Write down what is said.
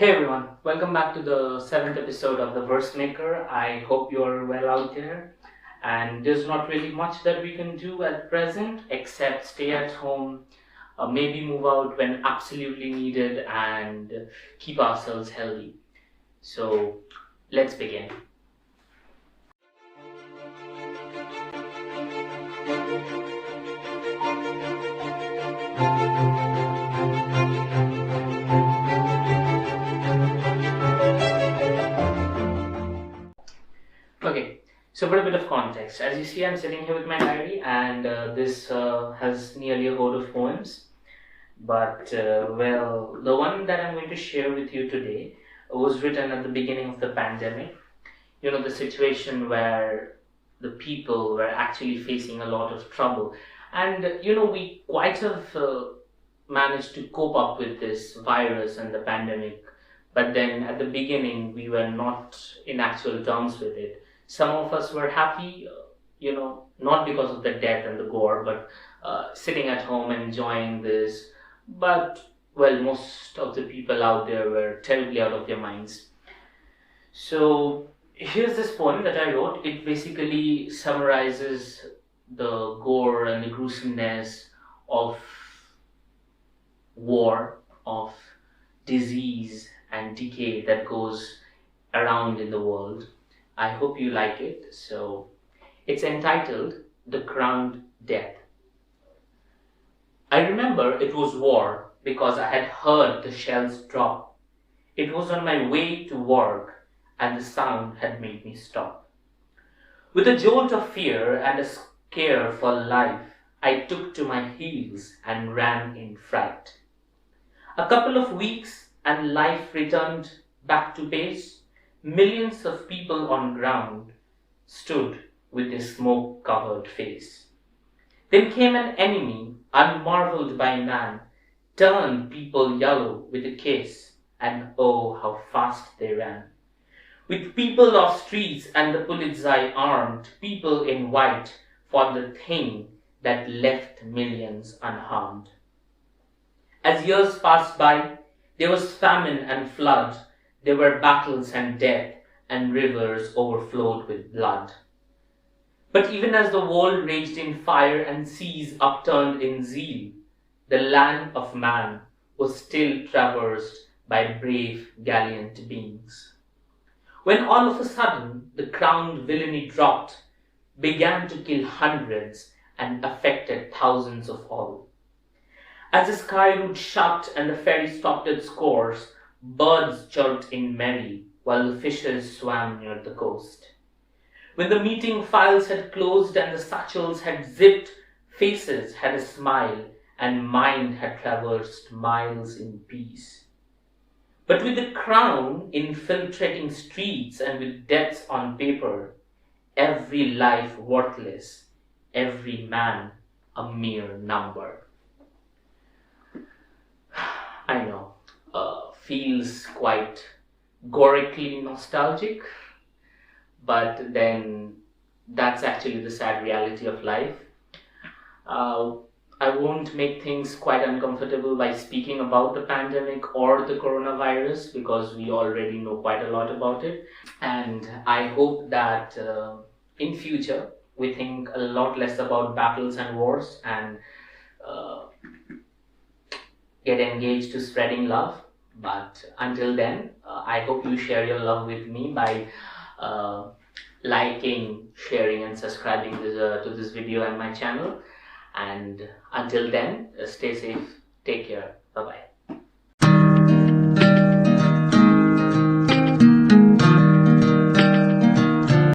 Hey everyone, welcome back to the 7th episode of The Verse Maker. I hope you're well out there. And there's not really much that we can do at present except stay at home, maybe move out when absolutely needed, and keep ourselves healthy. So let's begin. Okay, so for a bit of context, as you see, I'm sitting here with my diary, and this has nearly a hoard of poems. But, the one that I'm going to share with you today was written at the beginning of the pandemic. You know, the situation where the people were actually facing a lot of trouble. And, we quite have managed to cope up with this virus and the pandemic. But then at the beginning, we were not in actual terms with it. Some of us were happy, not because of the death and the gore, but sitting at home enjoying this. But, most of the people out there were terribly out of their minds. So, here's this poem that I wrote. It basically summarizes the gore and the gruesomeness of war, of disease and decay that goes around in the world. I hope you like it. So, it's entitled The Crowned Death. I remember it was war because I had heard the shells drop. It was on my way to work and the sound had made me stop. With a jolt of fear and a scare for life, I took to my heels and ran in fright. A couple of weeks and life returned back to base. Millions of people on ground stood with a smoke-covered face. Then came an enemy, unmarveled by man, turned people yellow with a kiss, and oh, how fast they ran. With people off streets and the polizei armed, people in white fought the thing that left millions unharmed. As years passed by, there was famine and flood. There were battles and death, and rivers overflowed with blood. But even as the world raged in fire and seas upturned in zeal, the land of man was still traversed by brave, gallant beings. When all of a sudden the crowned villainy dropped, began to kill hundreds, and affected thousands of all. As the sky route shut and the ferry stopped its course, birds chirped in merry, while the fishes swam near the coast. When the meeting files had closed and the satchels had zipped, faces had a smile, and mind had traversed miles in peace. But with the crown infiltrating streets and with deaths on paper, every life worthless, every man a mere number. I know. Feels quite gorically nostalgic, but then that's actually the sad reality of life. I won't make things quite uncomfortable by speaking about the pandemic or the coronavirus because we already know quite a lot about it. And I hope that in future we think a lot less about battles and wars and get engaged to spreading love. But until then, I hope you share your love with me by liking, sharing and subscribing to this video and my channel. And until then, stay safe, take care, bye-bye.